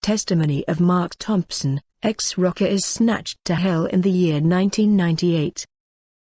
testimony of Mark Thompson, ex-rocker, is snatched to hell in the year 1998.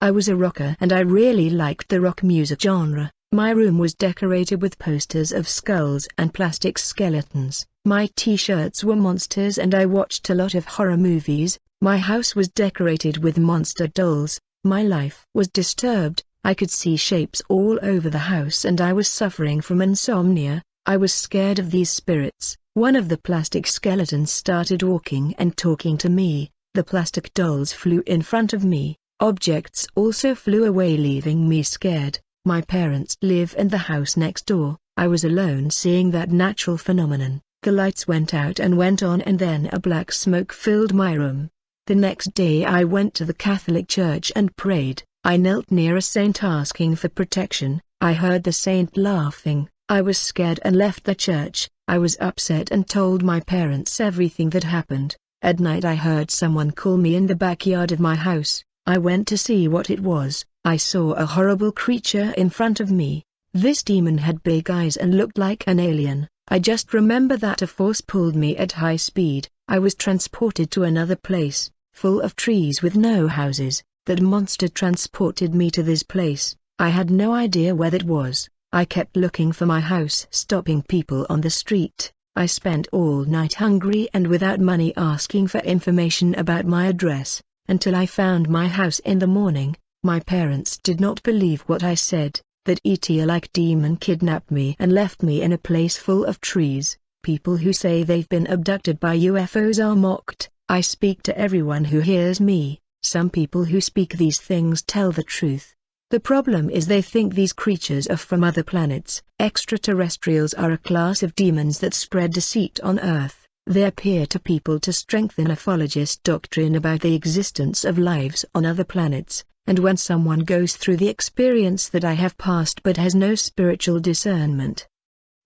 I was a rocker and I really liked the rock music genre. My room was decorated with posters of skulls and plastic skeletons. My t-shirts were monsters and I watched a lot of horror movies. My house was decorated with monster dolls. My life was disturbed. I could see shapes all over the house and I was suffering from insomnia. I was scared of these spirits. One of the plastic skeletons started walking and talking to me. The plastic dolls flew in front of me. Objects also flew away, leaving me scared. My parents live in the house next door. I was alone seeing that natural phenomenon. The lights went out and went on and then a black smoke filled my room. The next day I went to the Catholic church and prayed. I knelt near a saint asking for protection. I heard the saint laughing. I was scared and left the church. I was upset and told my parents everything that happened. At night I heard someone call me in the backyard of my house. I went to see what it was. I saw a horrible creature in front of me. This demon had big eyes and looked like an alien. I just remember that a force pulled me at high speed. I was transported to another place, full of trees with no houses. That monster transported me to this place. I had no idea where that was. I kept looking for my house, stopping people on the street. I spent all night hungry and without money asking for information about my address, until I found my house in the morning. My parents did not believe what I said, that ET-like demon kidnapped me and left me in a place full of trees. People who say they've been abducted by UFOs are mocked. I speak to everyone who hears me. Some people who speak these things tell the truth. The problem is they think these creatures are from other planets. Extraterrestrials are a class of demons that spread deceit on Earth. They appear to people to strengthen ufologist doctrine about the existence of lives on other planets. And when someone goes through the experience that I have passed but has no spiritual discernment,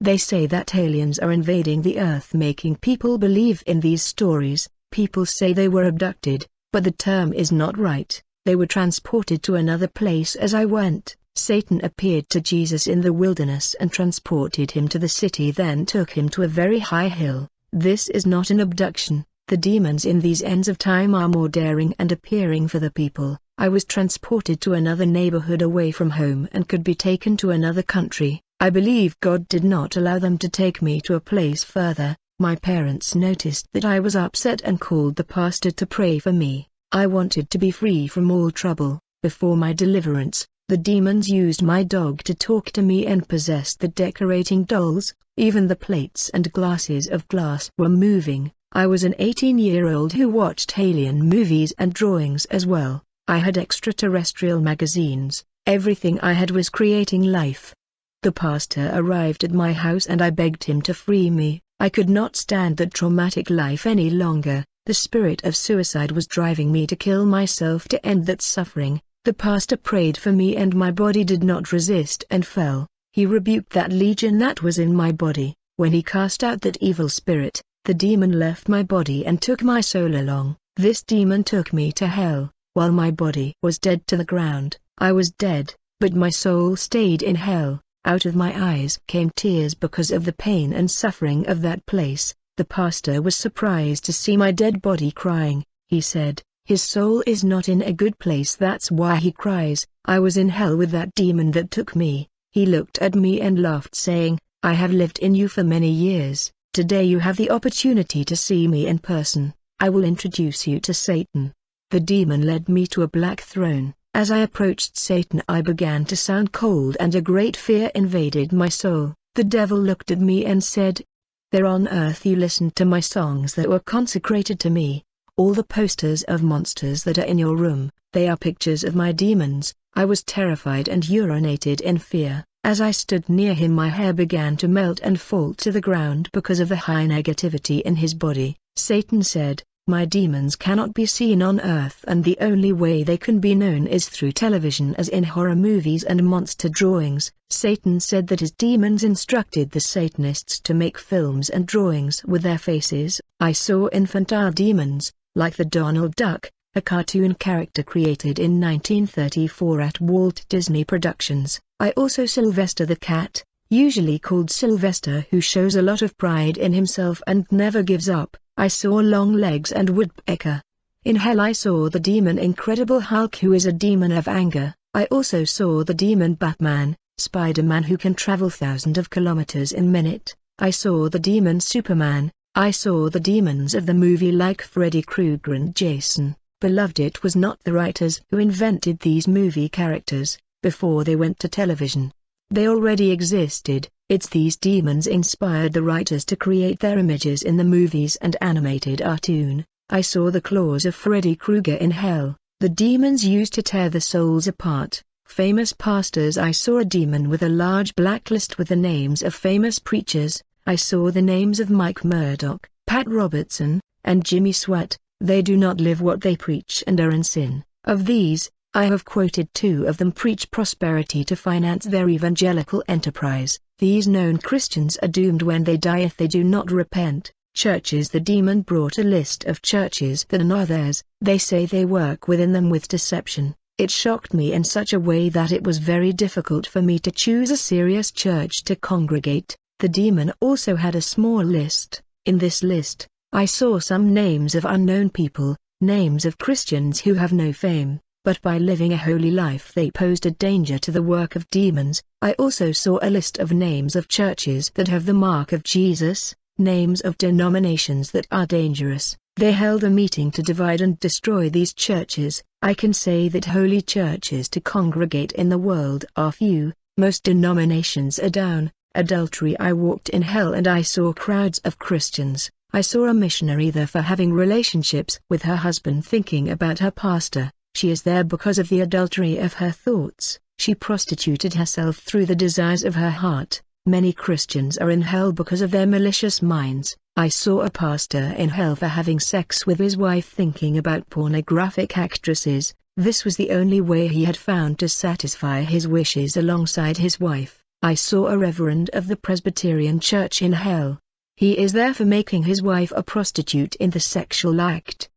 they say that aliens are invading the Earth, making people believe in these stories. People say they were abducted, but the term is not right. They were transported to another place as I went. Satan appeared to Jesus in the wilderness and transported him to the city, then took him to a very high hill. This is not an abduction. The demons in these ends of time are more daring and appearing for the people. I was transported to another neighborhood away from home and could be taken to another country. I believe God did not allow them to take me to a place further. My parents noticed that I was upset and called the pastor to pray for me. I wanted to be free from all trouble. Before my deliverance, the demons used my dog to talk to me and possessed the decorating dolls. Even the plates and glasses of glass were moving. I was an 18-year-old who watched alien movies and drawings as well. I had extraterrestrial magazines. Everything I had was creating life. The pastor arrived at my house and I begged him to free me. I could not stand that traumatic life any longer. The spirit of suicide was driving me to kill myself to end that suffering. The pastor prayed for me and my body did not resist and fell. He rebuked that legion that was in my body. When he cast out that evil spirit, the demon left my body and took my soul along. This demon took me to hell. While my body was dead to the ground, I was dead, but my soul stayed in hell. Out of my eyes came tears because of the pain and suffering of that place. The pastor was surprised to see my dead body crying. He said, "His soul is not in a good place, that's why he cries." I was in hell with that demon that took me. He looked at me and laughed, saying, "I have lived in you for many years. Today you have the opportunity to see me in person. I will introduce you to Satan." The demon led me to a black throne. As I approached Satan, I began to sound cold and a great fear invaded my soul. The devil looked at me and said, "There on earth you listened to my songs that were consecrated to me. All the posters of monsters that are in your room, they are pictures of my demons." I was terrified and urinated in fear. As I stood near him, my hair began to melt and fall to the ground because of the high negativity in his body. Satan said, "My demons cannot be seen on earth and the only way they can be known is through television, as in horror movies and monster drawings." Satan said that his demons instructed the Satanists to make films and drawings with their faces. I saw infantile demons, like the Donald Duck, a cartoon character created in 1934 at Walt Disney Productions. I also Sylvester the Cat, usually called Sylvester, who shows a lot of pride in himself and never gives up. I saw Longlegs and Woodpecker. In hell I saw the demon Incredible Hulk, who is a demon of anger. I also saw the demon Batman, Spider-Man, who can travel thousands of kilometers in a minute. I saw the demon Superman. I saw the demons of the movie like Freddy Krueger and Jason. Beloved, it was not the writers who invented these movie characters before they went to television. They already existed. It's these demons inspired the writers to create their images in the movies and animated cartoon. I saw the claws of Freddy Krueger in hell, the demons used to tear the souls apart. Famous pastors. I saw a demon with a large blacklist with the names of famous preachers. I saw the names of Mike Murdoch, Pat Robertson, and Jimmy Swatt. They do not live what they preach and are in sin. Of these, I have quoted two of them preach prosperity to finance their evangelical enterprise. These known Christians are doomed when they die if they do not repent. Churches. The demon brought a list of churches that are not theirs. They say they work within them with deception. It shocked me in such a way that it was very difficult for me to choose a serious church to congregate. The demon also had a small list. In this list, I saw some names of unknown people, names of Christians who have no fame, but by living a holy life they posed a danger to the work of demons. I also saw a list of names of churches that have the mark of Jesus, names of denominations that are dangerous. They held a meeting to divide and destroy these churches. I can say that holy churches to congregate in the world are few. Most denominations are down. Adultery. I walked in hell and I saw crowds of Christians. I saw a missionary there for having relationships with her husband, thinking about her pastor. She is there because of the adultery of her thoughts. She prostituted herself through the desires of her heart. Many Christians are in hell because of their malicious minds. I saw a pastor in hell for having sex with his wife, thinking about pornographic actresses. This was the only way he had found to satisfy his wishes alongside his wife. I saw a reverend of the Presbyterian Church in hell. He is there for making his wife a prostitute in the sexual act.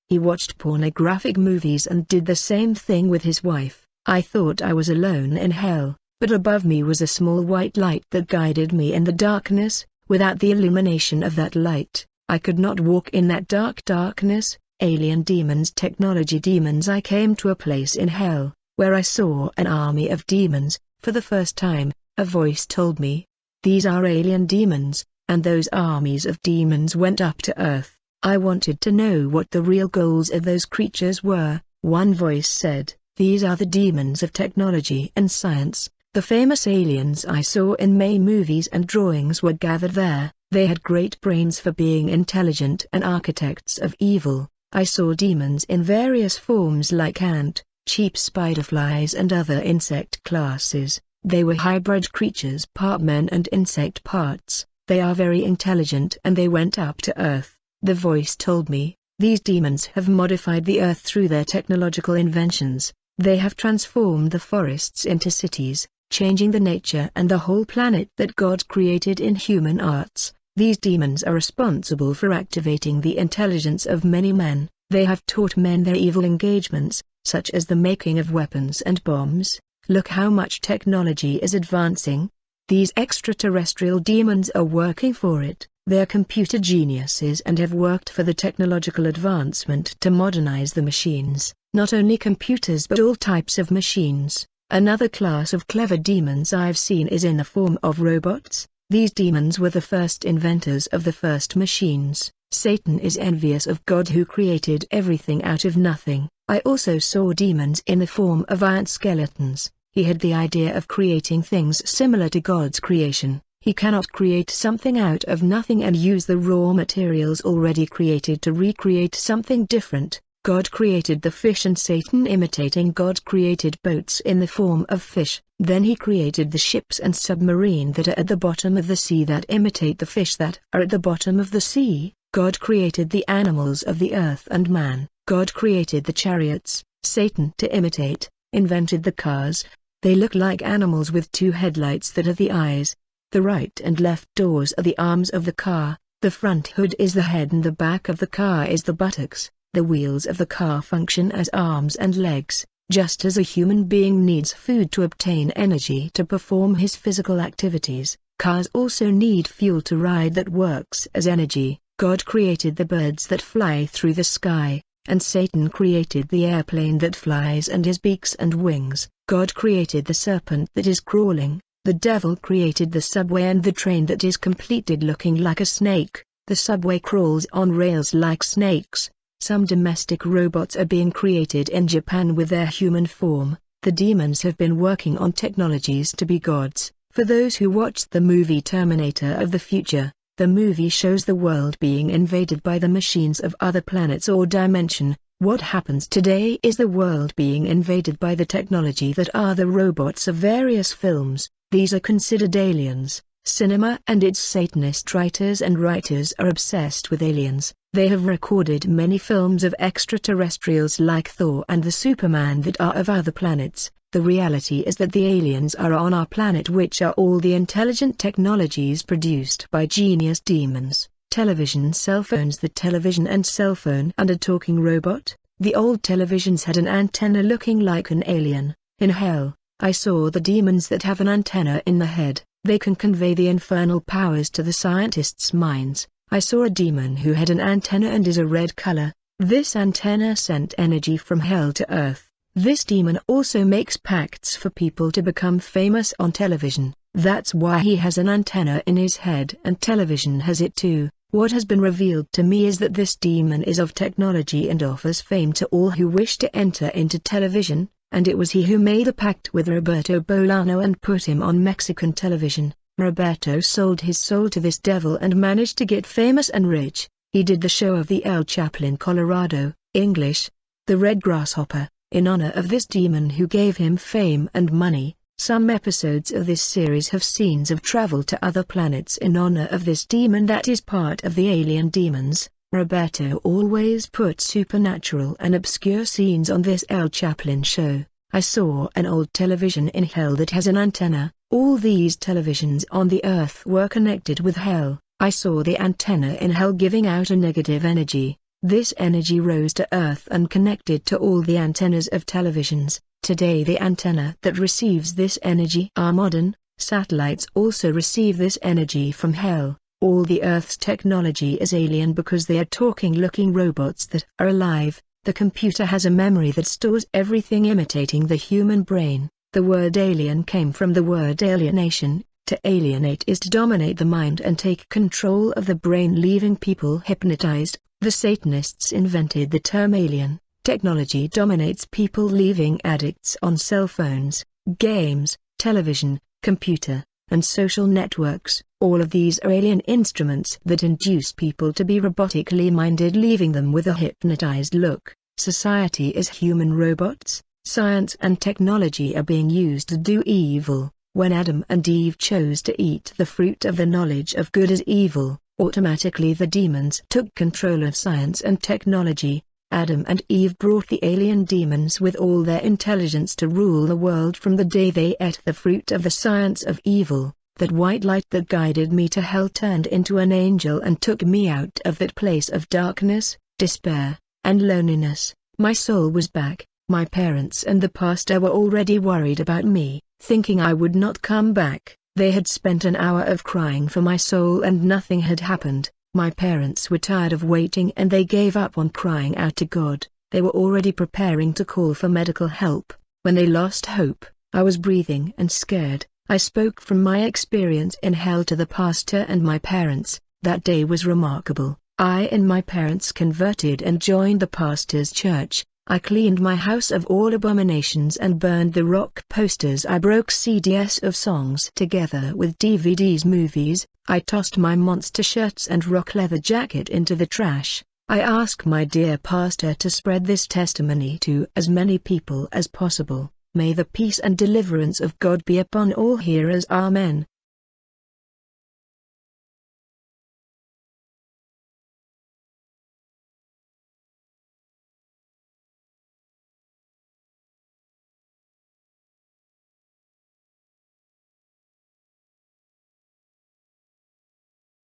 He watched pornographic movies and did the same thing with his wife. I thought I was alone in hell, but above me was a small white light that guided me in the darkness. Without the illumination of that light, I could not walk in that darkness. Alien demons, technology demons. I came to a place in hell, where I saw an army of demons. For the first time, a voice told me, "These are alien demons," and those armies of demons went up to earth. I wanted to know what the real goals of those creatures were. One voice said, "These are the demons of technology and science." The famous aliens I saw in May movies and drawings were gathered there. They had great brains for being intelligent and architects of evil. I saw demons in various forms like ant, cheap spiderflies and other insect classes. They were hybrid creatures, part men and insect parts. They are very intelligent and they went up to earth. The voice told me, "These demons have modified the earth through their technological inventions. They have transformed the forests into cities, changing the nature and the whole planet that God created in human arts. These demons are responsible for activating the intelligence of many men. They have taught men their evil engagements, such as the making of weapons and bombs. Look how much technology is advancing. These extraterrestrial demons are working for it. They are computer geniuses and have worked for the technological advancement to modernize the machines, not only computers but all types of machines. Another class of clever demons I've seen is in the form of robots. These demons were the first inventors of the first machines. Satan is envious of God who created everything out of nothing. I also saw demons in the form of iron skeletons. He had the idea of creating things similar to God's creation. He cannot create something out of nothing and use the raw materials already created to recreate something different. God created the fish and Satan, imitating God, created boats in the form of fish. Then he created the ships and submarine that are at the bottom of the sea that imitate the fish that are at the bottom of the sea. God created the animals of the earth and man. God created the chariots, Satan to imitate, invented the cars. They look like animals with two headlights that are the eyes. The right and left doors are the arms of the car. The front hood is the head and the back of the car is the buttocks. The wheels of the car function as arms and legs. Just as a human being needs food to obtain energy to perform his physical activities, cars also need fuel to ride that works as energy. God created the birds that fly through the sky, and Satan created the airplane that flies and his beaks and wings. God created the serpent that is crawling, the devil created the subway and the train that is completed looking like a snake. The subway crawls on rails like snakes. Some domestic robots are being created in Japan with their human form. The demons have been working on technologies to be gods. For those who watched the movie Terminator of the Future, the movie shows the world being invaded by the machines of other planets or dimension. What happens today is the world being invaded by the technology that are the robots of various films. These are considered aliens. Cinema and its Satanist writers and writers are obsessed with aliens. They have recorded many films of extraterrestrials like Thor and the Superman that are of other planets. The reality is that the aliens are on our planet, which are all the intelligent technologies produced by genius demons. Television, cell phones. The television and cell phone and a talking robot. The old televisions had an antenna looking like an alien. In hell, I saw the demons that have an antenna in the head. They can convey the infernal powers to the scientists' minds. I saw a demon who had an antenna and is a red color. This antenna sent energy from hell to earth. This demon also makes pacts for people to become famous on television. That's why he has an antenna in his head, and television has it too. What has been revealed to me is that this demon is of technology and offers fame to all who wish to enter into television, and it was he who made a pact with Roberto Bolano and put him on Mexican television. Roberto sold his soul to this devil and managed to get famous and rich. He did the show of the El Chaplin Colorado, English, The Red Grasshopper, in honor of this demon who gave him fame and money. Some episodes of this series have scenes of travel to other planets in honor of this demon that is part of the alien demons. Roberto always puts supernatural and obscure scenes on this El Chaplin show. I saw an old television in hell that has an antenna. All these televisions on the earth were connected with hell. I saw the antenna in hell giving out a negative energy. This energy rose to earth and connected to all the antennas of televisions. Today the antenna that receives this energy are modern. Satellites also receive this energy from hell. All the Earth's technology is alien because they are talking-looking robots that are alive. The computer has a memory that stores everything imitating the human brain. The word alien came from the word alienation. To alienate is to dominate the mind and take control of the brain, leaving people hypnotized. The Satanists invented the term alien. Technology dominates people, leaving addicts on cell phones, games, television, computer, and social networks. All of these are alien instruments that induce people to be robotically minded, leaving them with a hypnotized look. Society is human robots. Science and technology are being used to do evil. When Adam and Eve chose to eat the fruit of the knowledge of good as evil, automatically the demons took control of science and technology. Adam and Eve brought the alien demons with all their intelligence to rule the world from the day they ate the fruit of the science of evil. That white light that guided me to hell turned into an angel and took me out of that place of darkness, despair, and loneliness. My soul was back. My parents and the pastor were already worried about me, thinking I would not come back. They had spent an hour of crying for my soul and nothing had happened. My parents were tired of waiting and they gave up on crying out to God. They were already preparing to call for medical help. When they lost hope, I was breathing and scared. I spoke from my experience in hell to the pastor and my parents. That day was remarkable. I and my parents converted and joined the pastor's church. I cleaned my house of all abominations and burned the rock posters. I broke CDs of songs together with DVDs, movies. I tossed my monster shirts and rock leather jacket into the trash. I ask my dear pastor to spread this testimony to as many people as possible. May the peace and deliverance of God be upon all hearers. Amen.